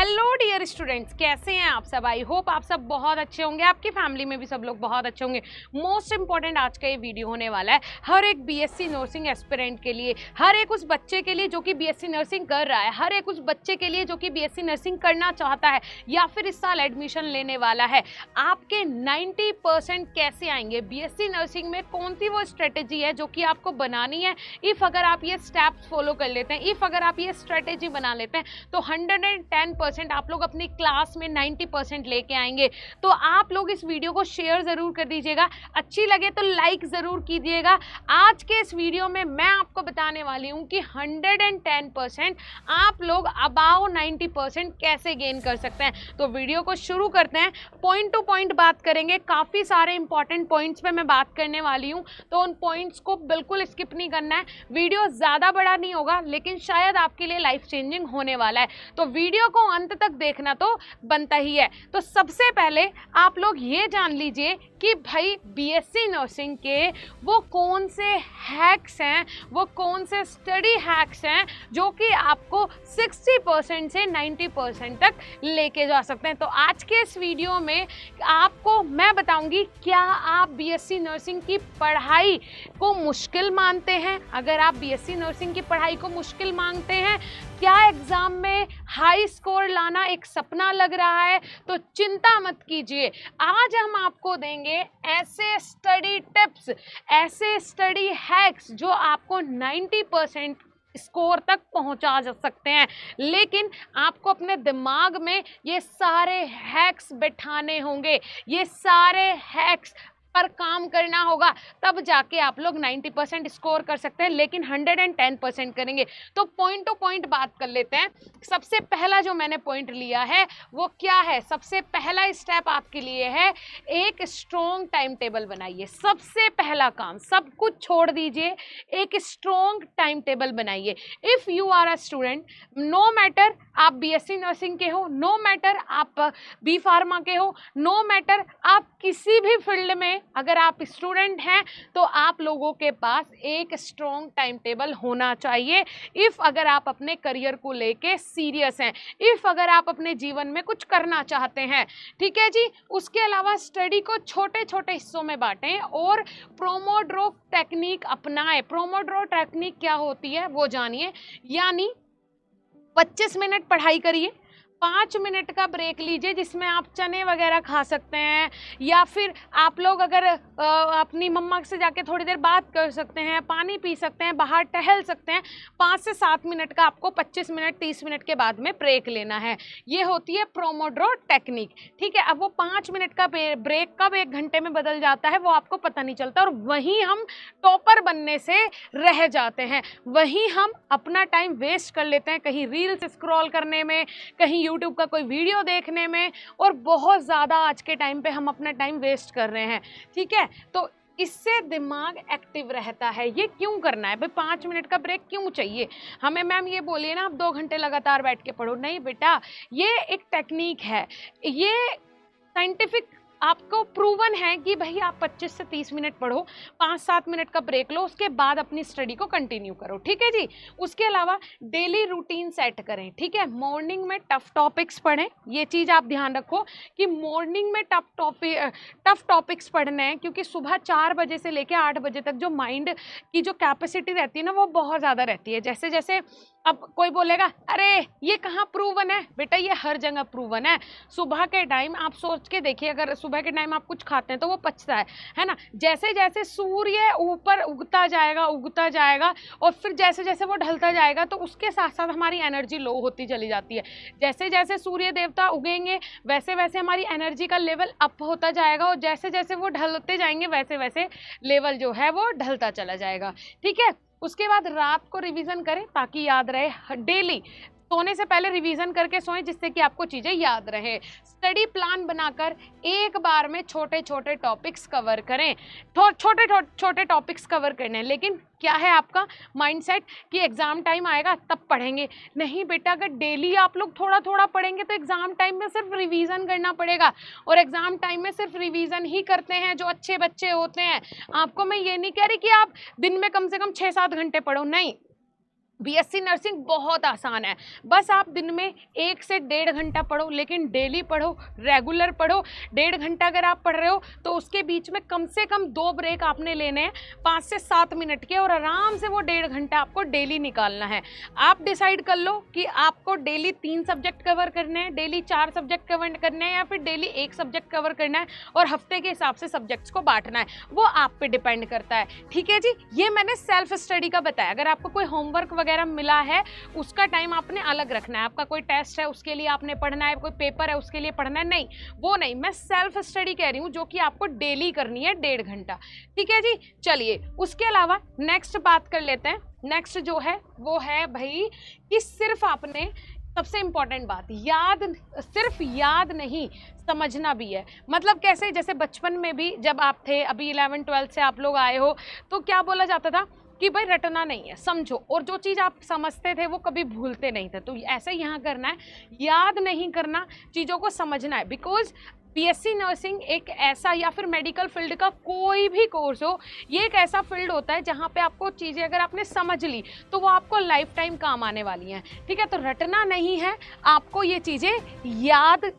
Hello dear students, कैसे हैं आप सब। आई होप आप सब बहुत अच्छे होंगे, आपकी फैमिली में भी सब लोग बहुत अच्छे होंगे। मोस्ट इंपॉर्टेंट आज का ये वीडियो होने वाला है हर एक बीएससी नर्सिंग एस्पिरेंट के लिए, हर एक उस बच्चे के लिए जो कि बीएससी नर्सिंग कर रहा है, हर एक उस बच्चे के लिए जो कि बीएससी नर्सिंग करना चाहता है या फिर इस साल एडमिशन लेने वाला है। आपके 90% कैसे आएंगे बीएससी नर्सिंग में, कौन सी वो स्ट्रेटेजी है जो कि आपको बनानी है। इफ़ अगर आप ये स्टेप्स फॉलो कर लेते हैं, इफ़ अगर आप ये स्ट्रेटेजी बना लेते हैं तो 110% आप लोग अपनी क्लास में 90% लेके आएंगे। तो आप लोग इस वीडियो को शेयर ज़रूर कर दीजिएगा, अच्छी लगे तो लाइक ज़रूर कीजिएगा। आज के इस वीडियो में मैं आपको बताने वाली हूँ कि 110% आप लोग अबाव 90% कैसे गेन कर सकते हैं। तो वीडियो को शुरू करते हैं, पॉइंट टू पॉइंट बात करेंगे। काफ़ी सारे इंपॉर्टेंट पॉइंट्स पे मैं बात करने वाली हूँ, तो उन पॉइंट्स को बिल्कुल स्किप नहीं करना है। वीडियो ज़्यादा बड़ा नहीं होगा लेकिन शायद आपके लिए लाइफ चेंजिंग होने वाला है, तो वीडियो को अंत तक देखना तो बनता ही है। तो सबसे पहले आप लोग ये जान लीजिए कि भाई बीएससी नर्सिंग के वो कौन से हैक्स हैं, वो कौन से स्टडी हैक्स हैं जो कि आपको 60% से 90% तक लेके जा सकते हैं। तो आज के इस वीडियो में आपको मैं बताऊंगी, क्या आप बीएससी नर्सिंग की पढ़ाई को मुश्किल मानते हैं। अगर आप बीएससी नर्सिंग की पढ़ाई को मुश्किल मानते हैं, क्या एग्जाम में हाई स्कोर लाना एक सपना लग रहा है, तो चिंता मत कीजिए। आज हम आपको देंगे ऐसे स्टडी टिप्स, ऐसे स्टडी हैक्स जो आपको 90% स्कोर तक पहुंचा जा सकते हैं। लेकिन आपको अपने दिमाग में ये सारे हैक्स बिठाने होंगे, ये सारे हैक्स पर काम करना होगा, तब जाके आप लोग 90% स्कोर कर सकते हैं, लेकिन 110% करेंगे। तो पॉइंट टू पॉइंट बात कर लेते हैं। सबसे पहला जो मैंने पॉइंट लिया है वो क्या है, सबसे पहला स्टेप आपके लिए है एक स्ट्रॉन्ग टाइम टेबल बनाइए। सबसे पहला काम, सब कुछ छोड़ दीजिए, एक स्ट्रॉन्ग टाइम टेबल बनाइए। If you are a student, no matter आप बीएससी नर्सिंग के हो, नो मैटर आप बी फार्मा के हो, नो मैटर आप किसी भी फील्ड में अगर आप स्टूडेंट हैं, तो आप लोगों के पास एक स्ट्रॉन्ग टाइम टेबल होना चाहिए। इफ़ अगर आप अपने करियर को लेके सीरियस हैं, इफ़ अगर आप अपने जीवन में कुछ करना चाहते हैं, ठीक है जी। उसके अलावा स्टडी को छोटे छोटे हिस्सों में बांटें और प्रोमोड्रो टेक्निक अपनाएं। प्रोमोड्रो टेक्निक क्या होती है वो जानिए। यानी 25 मिनट पढ़ाई करिए, 5 मिनट का ब्रेक लीजिए जिसमें आप चने वगैरह खा सकते हैं, या फिर आप लोग अगर अपनी मम्मा से जाके थोड़ी देर बात कर सकते हैं, पानी पी सकते हैं, बाहर टहल सकते हैं। 5 से 7 मिनट का आपको 25 मिनट 30 मिनट के बाद में ब्रेक लेना है। ये होती है प्रोमोड्रो टेक्निक, ठीक है। अब वो 5 मिनट का ब्रेक कब 1 घंटे में बदल जाता है वो आपको पता नहीं चलता, और वहीं हम टॉपर बनने से रह जाते हैं, वहीं हम अपना टाइम वेस्ट कर लेते हैं, कहीं रील्स स्क्रॉल करने में, कहीं यूट्यूब का कोई वीडियो देखने में, और बहुत ज़्यादा आज के टाइम पे हम अपना टाइम वेस्ट कर रहे हैं, ठीक है। तो इससे दिमाग एक्टिव रहता है। ये क्यों करना है भाई, 5 मिनट का ब्रेक क्यों चाहिए हमें। मैम ये बोलिए ना आप 2 घंटे लगातार बैठ के पढ़ो, नहीं बेटा, ये एक टेक्निक है, ये साइंटिफिक आपको प्रूवन है कि भाई आप 25 से 30 मिनट पढ़ो, 5-7 मिनट का ब्रेक लो, उसके बाद अपनी स्टडी को कंटिन्यू करो, ठीक है जी। उसके अलावा डेली रूटीन सेट करें, ठीक है। मॉर्निंग में टफ टॉपिक्स पढ़ें, ये चीज़ आप ध्यान रखो कि मॉर्निंग में टफ टॉपिक्स पढ़ने हैं, क्योंकि सुबह 4 बजे से लेकर 8 बजे तक जो माइंड की जो कैपेसिटी रहती है ना वो बहुत ज़्यादा रहती है। जैसे जैसे अब कोई बोलेगा अरे ये कहाँ प्रूवन है, बेटा ये हर जगह प्रूवन है। सुबह के टाइम आप सोच के देखिए, अगर सुबह के टाइम आप कुछ खाते हैं तो वो पचता है ना। जैसे जैसे सूर्य ऊपर उगता जाएगा और फिर जैसे जैसे वो ढलता जाएगा तो उसके साथ साथ हमारी एनर्जी लो होती चली जाती है। जैसे जैसे सूर्य देवता उगेंगे वैसे वैसे हमारी एनर्जी का लेवल अप होता जाएगा, और जैसे जैसे वो ढलते जाएंगे वैसे वैसे लेवल जो है वो ढलता चला जाएगा, ठीक है। उसके बाद रात को रिवीजन करें ताकि याद रहे। डेली सोने से पहले रिवीजन करके सोएं जिससे कि आपको चीज़ें याद रहे। स्टडी प्लान बनाकर एक बार में छोटे छोटे टॉपिक्स कवर करें। छोटे छोटे टॉपिक्स कवर करने हैं, लेकिन क्या है आपका माइंडसेट कि एग्ज़ाम टाइम आएगा तब पढ़ेंगे। नहीं बेटा, अगर डेली आप लोग थोड़ा थोड़ा पढ़ेंगे तो एग्ज़ाम टाइम में सिर्फ रिवीजन करना पड़ेगा, और एग्ज़ाम टाइम में सिर्फ रिवीजन ही करते हैं जो अच्छे बच्चे होते हैं। आपको मैं ये नहीं कह रही कि आप दिन में कम से कम 6-7 घंटे पढ़ो, नहीं, बीएससी नर्सिंग बहुत आसान है, बस आप दिन में 1 से 1.5 घंटा पढ़ो, लेकिन डेली पढ़ो, रेगुलर पढ़ो। 1.5 घंटा अगर आप पढ़ रहे हो तो उसके बीच में कम से कम 2 ब्रेक आपने लेने हैं 5 से 7 मिनट के, और आराम से वो 1.5 घंटा आपको डेली निकालना है। आप डिसाइड कर लो कि आपको डेली 3 सब्जेक्ट कवर करने हैं, डेली 4 सब्जेक्ट कवर करने हैं, या फिर डेली 1 सब्जेक्ट कवर करना है और हफ्ते के हिसाब से सब्जेक्ट्स को बांटना है, वो आप पे डिपेंड करता है। ठीक है जी, ये मैंने सेल्फ स्टडी का बताया। अगर आपको कोई होमवर्क वगैरह मिला है उसका टाइम आपने अलग रखना है, आपका कोई टेस्ट है उसके लिए आपने पढ़ना है, कोई पेपर है उसके लिए पढ़ना है, नहीं वो नहीं, मैं सेल्फ स्टडी कह रही हूँ जो कि आपको डेली करनी है 1.5 घंटा। ठीक है जी, चलिए उसके अलावा नेक्स्ट बात कर लेते हैं। नेक्स्ट जो है वो है भाई कि सिर्फ आपने, सबसे इंपॉर्टेंट बात, सिर्फ याद नहीं, समझना भी है। मतलब कैसे, जैसे बचपन में भी जब आप थे, अभी 11-12 से आप लोग आए हो, तो क्या बोला जाता था कि भाई रटना नहीं है, समझो, और जो चीज़ आप समझते थे वो कभी भूलते नहीं थे। तो ऐसे यहाँ करना है, याद नहीं करना, चीज़ों को समझना है। बिकॉज बीएससी नर्सिंग एक ऐसा, या फिर मेडिकल फील्ड का कोई भी कोर्स हो, ये एक ऐसा फील्ड होता है जहाँ पे आपको चीज़ें अगर आपने समझ ली तो वो आपको लाइफ टाइम काम आने वाली हैं। ठीक है, तो रटना नहीं है, आपको ये चीज़ें याद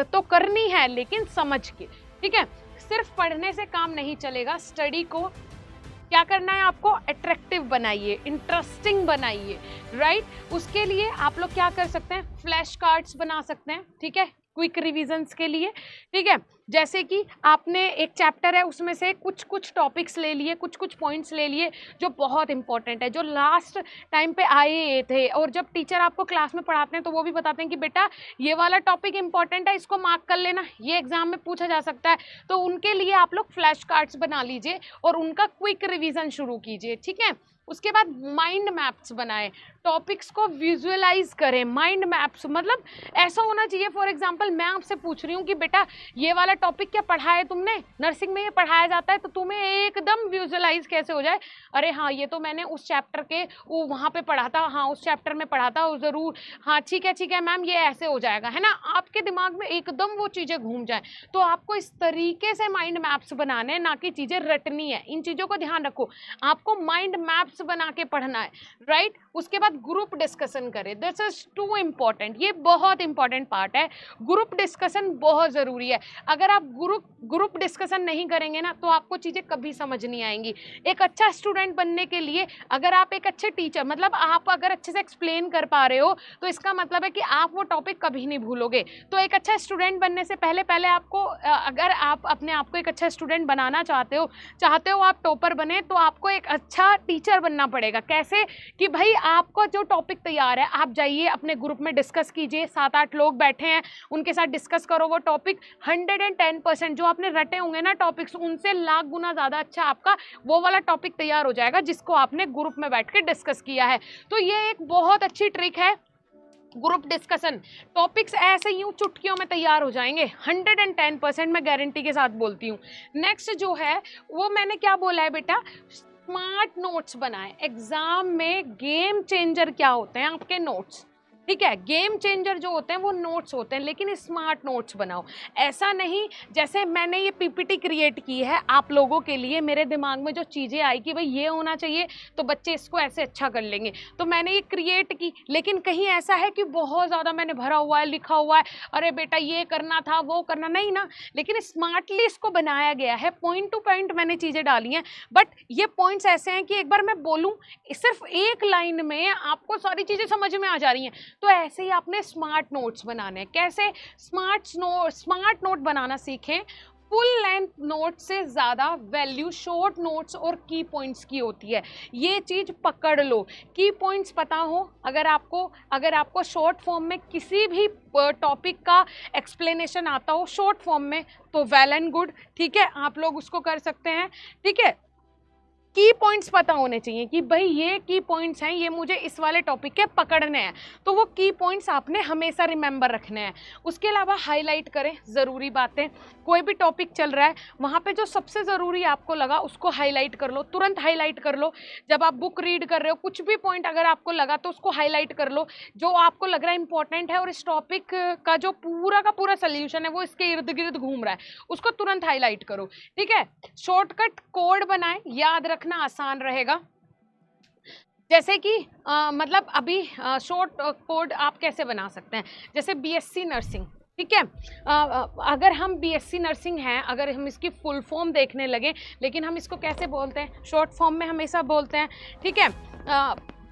तो करनी है लेकिन समझ के। ठीक है, सिर्फ पढ़ने से काम नहीं चलेगा, स्टडी को क्या करना है, आपको अट्रैक्टिव बनाइए, इंटरेस्टिंग बनाइए, राइट। उसके लिए आप लोग क्या कर सकते हैं, फ्लैश कार्ड्स बना सकते हैं। ठीक है, क्विक रिविजन्स के लिए। ठीक है, जैसे कि आपने एक चैप्टर है उसमें से कुछ कुछ टॉपिक्स ले लिए, कुछ कुछ पॉइंट्स ले लिए जो बहुत इंपॉर्टेंट है, जो लास्ट टाइम पे आए थे, और जब टीचर आपको क्लास में पढ़ाते हैं तो वो भी बताते हैं कि बेटा ये वाला टॉपिक इंपॉर्टेंट है, इसको मार्क कर लेना, ये एग्जाम में पूछा जा सकता है। तो उनके लिए आप लोग फ्लैश कार्ड्स बना लीजिए और उनका क्विक रिविजन शुरू कीजिए। ठीक है, उसके बाद माइंड मैप्स बनाएं, टॉपिक्स को विजुअलाइज करें। माइंड मैप्स मतलब ऐसा होना चाहिए, फॉर एग्जांपल मैं आपसे पूछ रही हूँ कि बेटा ये वाला टॉपिक क्या पढ़ा है तुमने, नर्सिंग में ये पढ़ाया जाता है, तो तुम्हें एकदम विजुअलाइज कैसे हो जाए, अरे हाँ ये तो मैंने उस चैप्टर के वहाँ पे पढ़ा था, हाँ उस चैप्टर में पढ़ा था ज़रूर, हाँ ठीक है मैम, ये ऐसे हो जाएगा, है ना। आपके दिमाग में एकदम वो चीज़ें घूम जाए। तो आपको इस तरीके से माइंड मैप्स बनाने हैं, ना कि चीज़ें रटनी है। इन चीज़ों को ध्यान रखो, आपको माइंड मैप्स बना के पढ़ना है, राइट। उसके बाद ग्रुप डिस्कशन करें, दिस इज टू इम्पॉर्टेंट, ये बहुत इंपॉर्टेंट पार्ट है। ग्रुप डिस्कशन बहुत ज़रूरी है। अगर आप ग्रुप डिस्कशन नहीं करेंगे ना तो आपको चीज़ें कभी समझ नहीं आएंगी। एक अच्छा स्टूडेंट बनने के लिए अगर आप एक अच्छे टीचर, मतलब आप अगर अच्छे से एक्सप्लेन कर पा रहे हो तो इसका मतलब है कि आप वो टॉपिक कभी नहीं भूलोगे। तो एक अच्छा स्टूडेंट बनने से पहले आपको, अगर आप अपने आप को एक अच्छा स्टूडेंट बनाना चाहते हो आप टॉपर बने, तो आपको एक अच्छा टीचर बनना पड़ेगा। कैसे कि भाई आपको जो टॉपिक तैयार है, आप जाइए अपने ग्रुप में डिस्कस कीजिए, 7-8 लोग बैठे हैं उनके साथ डिस्कस करो वो टॉपिक। 110% जो आपने रटे होंगे ना टॉपिक्स, उनसे लाख गुना ज़्यादा अच्छा आपका वो वाला टॉपिक तैयार हो जाएगा जिसको आपने ग्रुप में बैठ के डिस्कस किया है। तो ये एक बहुत अच्छी ट्रिक है, ग्रुप डिस्कशन। टॉपिक्स ऐसे यूं चुटकियों में तैयार हो जाएंगे, 110% मैं गारंटी के साथ बोलती हूँ। नेक्स्ट जो है वो मैंने क्या बोला है बेटा, स्मार्ट नोट्स बनाएं। एग्जाम में गेम चेंजर क्या होते हैं, आपके नोट्स। ठीक है, गेम चेंजर जो होते हैं वो नोट्स होते हैं, लेकिन स्मार्ट नोट्स बनाओ। ऐसा नहीं, जैसे मैंने ये पीपीटी क्रिएट की है आप लोगों के लिए, मेरे दिमाग में जो चीज़ें आई कि भाई ये होना चाहिए तो बच्चे इसको ऐसे अच्छा कर लेंगे, तो मैंने ये क्रिएट की। लेकिन कहीं ऐसा है कि बहुत ज़्यादा मैंने भरा हुआ है, लिखा हुआ है, अरे बेटा ये करना था वो करना, नहीं ना। लेकिन स्मार्टली इसको बनाया गया है, पॉइंट टू पॉइंट मैंने चीज़ें डाली हैं। बट ये पॉइंट्स ऐसे हैं कि एक बार मैं बोलूँ सिर्फ एक लाइन में आपको सारी चीज़ें समझ में आ जा रही हैं। तो ऐसे ही आपने स्मार्ट नोट्स बनाने हैं। कैसे स्मार्ट नोट बनाना सीखें। फुल लेंथ नोट से ज़्यादा वैल्यू शॉर्ट नोट्स और की पॉइंट्स की होती है, ये चीज़ पकड़ लो। की पॉइंट्स पता हो, अगर आपको शॉर्ट फॉर्म में किसी भी टॉपिक का एक्सप्लेनेशन आता हो शॉर्ट फॉर्म में, तो वेल एंड गुड, ठीक है, आप लोग उसको कर सकते हैं। ठीक है, की पॉइंट्स पता होने चाहिए कि भाई ये की पॉइंट्स हैं, ये मुझे इस वाले टॉपिक के पकड़ने हैं, तो वो की पॉइंट्स आपने हमेशा रिमेंबर रखने हैं। उसके अलावा हाईलाइट करें ज़रूरी बातें। कोई भी टॉपिक चल रहा है वहाँ पे जो सबसे ज़रूरी आपको लगा उसको हाईलाइट कर लो, तुरंत हाईलाइट कर लो। जब आप बुक रीड कर रहे हो कुछ भी पॉइंट अगर आपको लगा तो उसको हाईलाइट कर लो, जो आपको लग रहा है इंपॉर्टेंट है और इस टॉपिक का जो पूरा का पूरा सोल्यूशन है वो इसके इर्द गिर्द घूम रहा है, उसको तुरंत हाईलाइट करो। ठीक है, शॉर्टकट कोड बनाएं, याद रखना आसान रहेगा। जैसे कि मतलब अभी शॉर्ट कोड आप कैसे बना सकते हैं, जैसे बीएससी नर्सिंग, ठीक है। अगर हम बीएससी नर्सिंग हैं, अगर हम इसकी फुल फॉर्म देखने लगे, लेकिन हम इसको कैसे बोलते हैं, शॉर्ट फॉर्म में हमेशा बोलते हैं, ठीक है।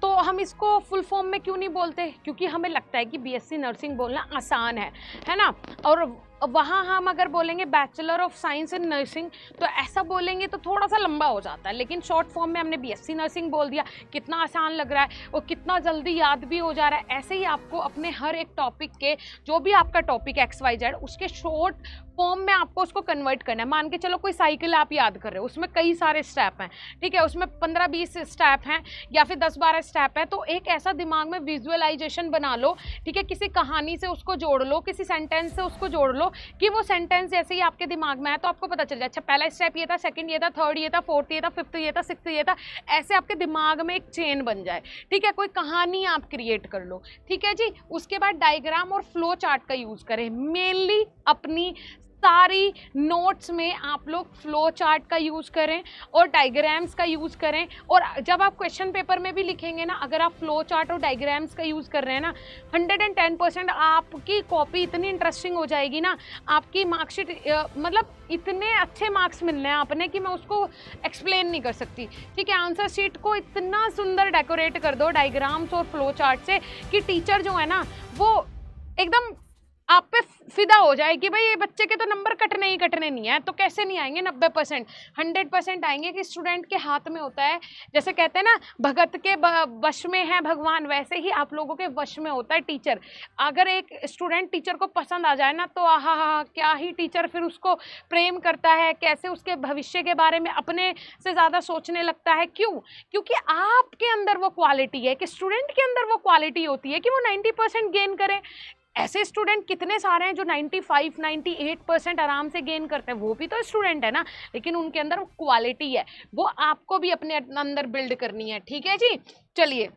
तो हम इसको फुल फॉर्म में क्यों नहीं बोलते, क्योंकि हमें लगता है कि बीएससी नर्सिंग बोलना आसान है ना। और वहाँ हम अगर बोलेंगे bachelor of science in nursing, तो ऐसा बोलेंगे तो थोड़ा सा लंबा हो जाता है, लेकिन शॉर्ट फॉर्म में हमने बीएससी नर्सिंग बोल दिया, कितना आसान लग रहा है और कितना जल्दी याद भी हो जा रहा है। ऐसे ही आपको अपने हर एक टॉपिक के, जो भी आपका टॉपिक XYZ, उसके शॉर्ट फॉर्म में आपको उसको कन्वर्ट करना है। मान के चलो कोई साइकिल आप याद कर रहे हो, उसमें कई सारे स्टेप हैं, ठीक है, उसमें 15-20 स्टेप हैं या फिर 10-12 स्टेप है, तो एक ऐसा दिमाग में विजुअलाइजेशन बना लो, ठीक है, किसी कहानी से उसको जोड़ लो, किसी सेंटेंस से उसको जोड़ लो, कि वो सेंटेंस जैसे ही आपके दिमाग में है तो आपको पता चल जाए, अच्छा पहला स्टेप ये था, सेकंड ये था, थर्ड ये था, फोर्थ ये था, फिफ्थ ये था, सिक्स्थ ये था, ऐसे आपके दिमाग में एक चेन बन जाए, ठीक है। कोई कहानी आप क्रिएट कर लो, ठीक है जी। उसके बाद डायग्राम और फ्लो चार्ट का यूज करें, मेनली अपनी सारी नोट्स में आप लोग फ्लो चार्ट का यूज़ करें और डायग्राम्स का यूज़ करें। और जब आप क्वेश्चन पेपर में भी लिखेंगे ना, अगर आप फ्लो चार्ट और डायग्राम्स का यूज़ कर रहे हैं ना, 110% आपकी कॉपी इतनी इंटरेस्टिंग हो जाएगी ना, आपकी मार्कशीट मतलब इतने अच्छे मार्क्स मिलने हैं आपने कि मैं उसको एक्सप्लेन नहीं कर सकती, ठीक है। आंसर शीट को इतना सुंदर डेकोरेट कर दो डायग्राम्स और फ्लो चार्ट से कि टीचर जो है ना वो एकदम आप पे फिदा हो जाए कि भाई ये बच्चे के तो नंबर कटने ही कटने नहीं है। तो कैसे नहीं आएंगे 90%, 100% आएंगे कि स्टूडेंट के हाथ में होता है। जैसे कहते हैं ना भगत के वश में है भगवान, वैसे ही आप लोगों के वश में होता है टीचर। अगर एक स्टूडेंट टीचर को पसंद आ जाए ना, तो आहा हा क्या ही टीचर फिर उसको प्रेम करता है, कैसे उसके भविष्य के बारे में अपने से ज़्यादा सोचने लगता है। क्यों? क्योंकि आपके अंदर वो क्वालिटी है, कि स्टूडेंट के अंदर वो क्वालिटी होती है कि वो 90% गेन करें। ऐसे स्टूडेंट कितने सारे हैं जो 95, 98% आराम से गेन करते हैं, वो भी तो स्टूडेंट है ना, लेकिन उनके अंदर क्वालिटी है, वो आपको भी अपने अंदर बिल्ड करनी है, ठीक है जी। चलिए,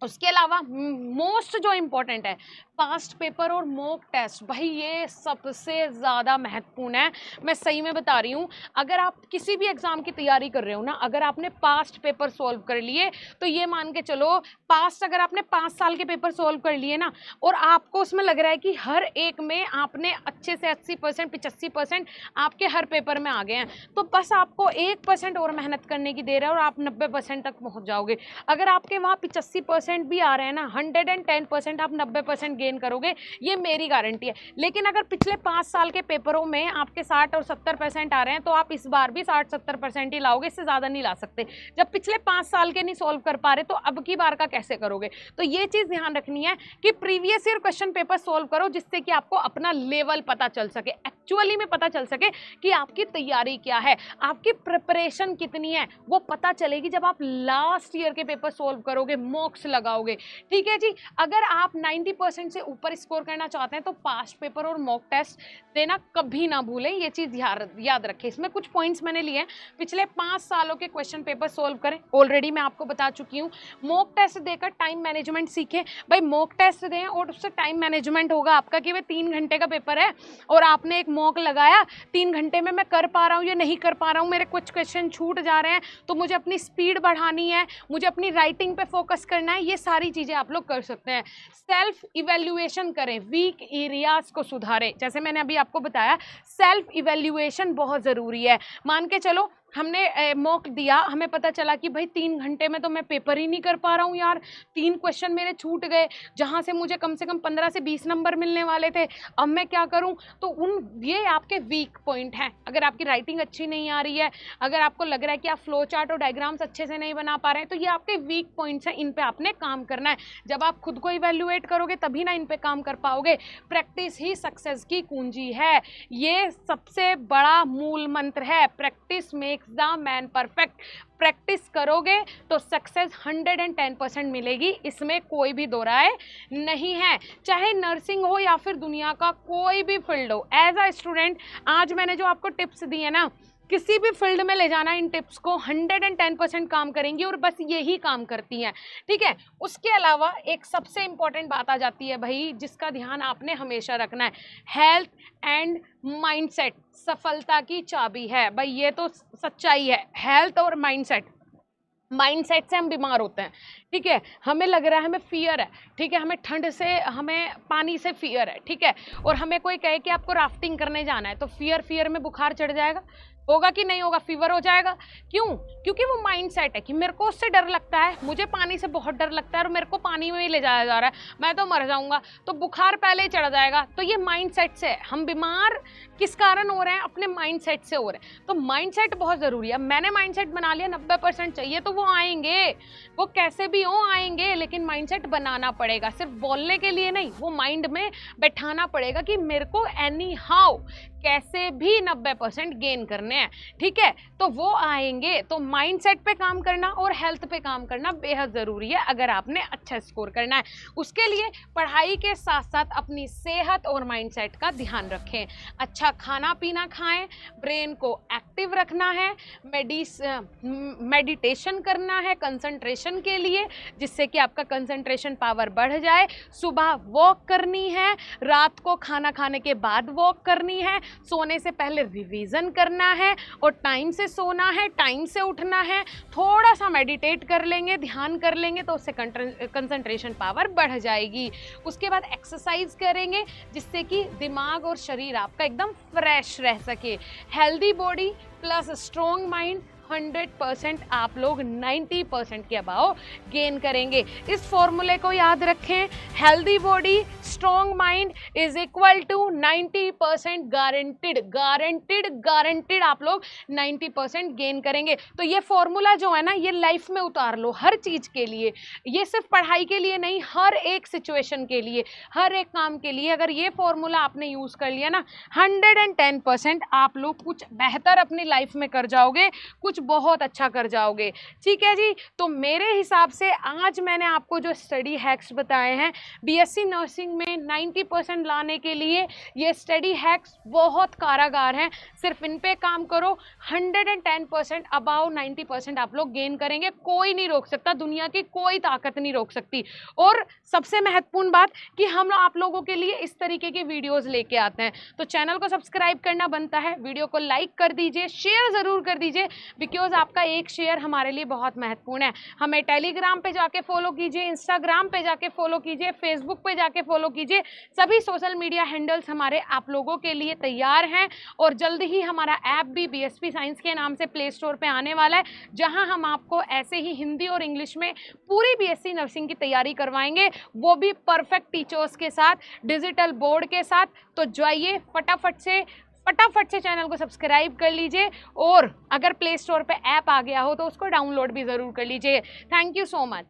उसके अलावा मोस्ट जो इम्पोर्टेंट है, पास्ट पेपर और मॉक टेस्ट, भाई ये सबसे ज़्यादा महत्वपूर्ण है। मैं सही में बता रही हूँ, अगर आप किसी भी एग्ज़ाम की तैयारी कर रहे हो ना, अगर आपने पास्ट पेपर सॉल्व कर लिए, तो ये मान के चलो पास्ट अगर आपने 5 साल के पेपर सॉल्व कर लिए ना, और आपको उसमें लग रहा है कि हर एक में आपने अच्छे से 80%, 85% आपके हर पेपर में आ गए हैं, तो बस आपको 1% और मेहनत करने की देर है और आप 90% तक पहुँच जाओगे। अगर आपके वहाँ 85% भी आ रहे हैं ना, 110% आप 90% गेन करोगे, ये मेरी गारंटी है। लेकिन अगर पिछले 5 साल के पेपरों में आपके 60 और 70% आ रहे हैं, तो आप इस बार भी 60-70% ही लाओगे, इससे ज़्यादा नहीं ला सकते। जब पिछले 5 साल के नहीं सॉल्व कर पा रहे, तो अब की बार का कैसे करोगे? तो ये चीज़ ध्यान रखनी है कि previous year question paper solve करो, जिससे कि आपको अपना लेवल पता चल सके, एक्चुअली में पता चल सके कि आपकी तैयारी क्या है, आपकी प्रिपरेशन कितनी है, वो पता चलेगी जब आप लास्ट ईयर के पेपर सॉल्व करोगे, मॉक्स लगाओगे, ठीक है जी। अगर आप 90% से ऊपर स्कोर करना चाहते हैं, तो पास्ट पेपर और मॉक टेस्ट देना कभी ना भूलें, ये चीज़ याद रखें। इसमें कुछ पॉइंट्स मैंने लिए हैं, पिछले 5 सालों के क्वेश्चन पेपर सॉल्व करें, ऑलरेडी मैं आपको बता चुकी हूँ। मॉक टेस्ट देकर टाइम मैनेजमेंट सीखें, भाई मॉक टेस्ट दें और उससे टाइम मैनेजमेंट होगा आपका, कि भाई 3 घंटे का पेपर है और आपने एक मॉक लगाया, 3 घंटे में मैं कर पा रहा हूँ या नहीं कर पा रहा हूँ, मेरे कुछ क्वेश्चन छूट जा रहे हैं, तो मुझे अपनी स्पीड बढ़ानी है, मुझे अपनी राइटिंग पे फोकस करना है, ये सारी चीज़ें आप लोग कर सकते हैं। सेल्फ इवैल्यूएशन करें, वीक एरियाज को सुधारें, जैसे मैंने अभी आपको बताया सेल्फ इवैल्यूएशन बहुत ज़रूरी है। मान के चलो हमने मॉक दिया, हमें पता चला कि भाई 3 घंटे में तो मैं पेपर ही नहीं कर पा रहा हूँ यार, 3 क्वेश्चन मेरे छूट गए, जहाँ से मुझे कम से कम 15 से 20 नंबर मिलने वाले थे, अब मैं क्या करूँ? तो ये आपके वीक पॉइंट हैं। अगर आपकी राइटिंग अच्छी नहीं आ रही है, अगर आपको लग रहा है कि आप फ्लो चार्ट और डायग्राम्स अच्छे से नहीं बना पा रहे हैं, तो ये आपके वीक पॉइंट्स हैं, इन पर आपने काम करना है। जब आप खुद को इवेल्युएट करोगे तभी ना इन पर काम कर पाओगे। प्रैक्टिस ही सक्सेस की कुंजी है, ये सबसे बड़ा मूल मंत्र है, practice makes the man perfect. Practice करोगे तो सक्सेस 110% मिलेगी, इसमें कोई भी दो राय नहीं है। चाहे नर्सिंग हो या फिर दुनिया का कोई भी फील्ड हो, एज अ स्टूडेंट आज मैंने जो आपको टिप्स दिए ना, किसी भी फील्ड में ले जाना इन टिप्स को, 110% काम करेंगी और बस यही काम करती हैं, ठीक है। उसके अलावा एक सबसे इंपॉर्टेंट बात आ जाती है भाई, जिसका ध्यान आपने हमेशा रखना है, हेल्थ एंड माइंडसेट सफलता की चाबी है। भाई ये तो सच्चाई है, हेल्थ और माइंडसेट। माइंडसेट से हम बीमार होते हैं, ठीक है। हमें लग रहा है हमें फियर है, ठीक है, हमें ठंड से, हमें पानी से फियर है, ठीक है, और हमें कोई कहे कि आपको राफ्टिंग करने जाना है, तो फियर में बुखार चढ़ जाएगा, होगा कि नहीं होगा, फीवर हो जाएगा। क्यों? क्योंकि वो माइंडसेट है कि मेरे को उससे डर लगता है, मुझे पानी से बहुत डर लगता है और मेरे को पानी में ही ले जाया जा रहा है, मैं तो मर जाऊंगा, तो बुखार पहले ही चढ़ जाएगा। तो ये माइंडसेट से हम बीमार किस कारण हो रहे हैं? अपने माइंडसेट से हो रहे हैं। तो माइंडसेट बहुत जरूरी है। मैंने माइंडसेट बना लिया, 90% चाहिए तो वो आएंगे, वो कैसे भी हो आएंगे, लेकिन माइंडसेट बनाना पड़ेगा, सिर्फ बोलने के लिए नहीं, वो माइंड में बैठाना पड़ेगा कि मेरे को एनी हाउ कैसे भी 90% गेन करने हैं, ठीक है, तो वो आएंगे। तो माइंडसेट पे काम करना और हेल्थ पे काम करना बेहद ज़रूरी है अगर आपने अच्छा स्कोर करना है। उसके लिए पढ़ाई के साथ साथ अपनी सेहत और माइंडसेट का ध्यान रखें, अच्छा खाना पीना खाएं, ब्रेन को एक्टिव रखना है, मेडिटेशन करना है कंसंट्रेशन के लिए, जिससे कि आपका कंसंट्रेशन पावर बढ़ जाए, सुबह वॉक करनी है, रात को खाना खाने के बाद वॉक करनी है, सोने से पहले रिवीजन करना है और टाइम से सोना है, टाइम से उठना है, थोड़ा सा मेडिटेट कर लेंगे, ध्यान कर लेंगे तो उससे कंसंट्रेशन पावर बढ़ जाएगी। उसके बाद एक्सरसाइज करेंगे जिससे कि दिमाग और शरीर आपका एकदम फ्रेश रह सके। Healthy body plus strong mind, 100% आप लोग 90% के अबाव गेन करेंगे। इस फॉर्मूले को याद रखें, healthy body strong mind is equal to 90% guaranteed आप लोग 90% गेन करेंगे। तो ये फॉर्मूला जो है ना, ये लाइफ में उतार लो हर चीज के लिए, ये सिर्फ पढ़ाई के लिए नहीं, हर एक सिचुएशन के लिए, हर एक काम के लिए। अगर ये फॉर्मूला आपने यूज कर लिया ना, 110% आप लोग कुछ बेहतर अपनी लाइफ में कर जाओगे, कुछ बहुत अच्छा कर जाओगे, ठीक है जी। तो मेरे हिसाब से आज मैंने आपको जो स्टडी हैक्स बताए हैं बीएससी नर्सिंग में 90% लाने के लिए, ये स्टडी हैक्स बहुत कारागार हैं। सिर्फ इन पे काम करो, 110% अबाउ 90% आप लोग गेन करेंगे। कोई नहीं रोक सकता, दुनिया की कोई ताकत नहीं रोक सकती। और सबसे महत्वपूर्ण बात कि हम आप लोगों के लिए इस तरीके की वीडियोस लेके आते हैं, तो चैनल को सब्सक्राइब करना बनता है, वीडियो को लाइक कर दीजिए, शेयर ज़रूर कर दीजिए, बिकॉज आपका एक शेयर हमारे लिए बहुत महत्वपूर्ण है। हमें टेलीग्राम पे जाके फॉलो कीजिए, इंस्टाग्राम पे जाके फॉलो कीजिए, फेसबुक पे जाके फॉलो कीजिए, सभी सोशल मीडिया हैंडल्स हमारे आप लोगों के लिए तैयार हैं। और जल्दी ही हमारा ऐप भी बीएसपी साइंस के नाम से प्ले स्टोर पे आने वाला है, जहां हम आपको ऐसे ही हिंदी और इंग्लिश में पूरी बीएससी नर्सिंग की तैयारी करवाएंगे, वो भी परफेक्ट टीचर्स के साथ, डिजिटल बोर्ड के साथ। तो जाइए फटाफट से चैनल को सब्सक्राइब कर लीजिए, और अगर प्ले स्टोर पे ऐप आ गया हो तो उसको डाउनलोड भी ज़रूर कर लीजिए। Thank you so much.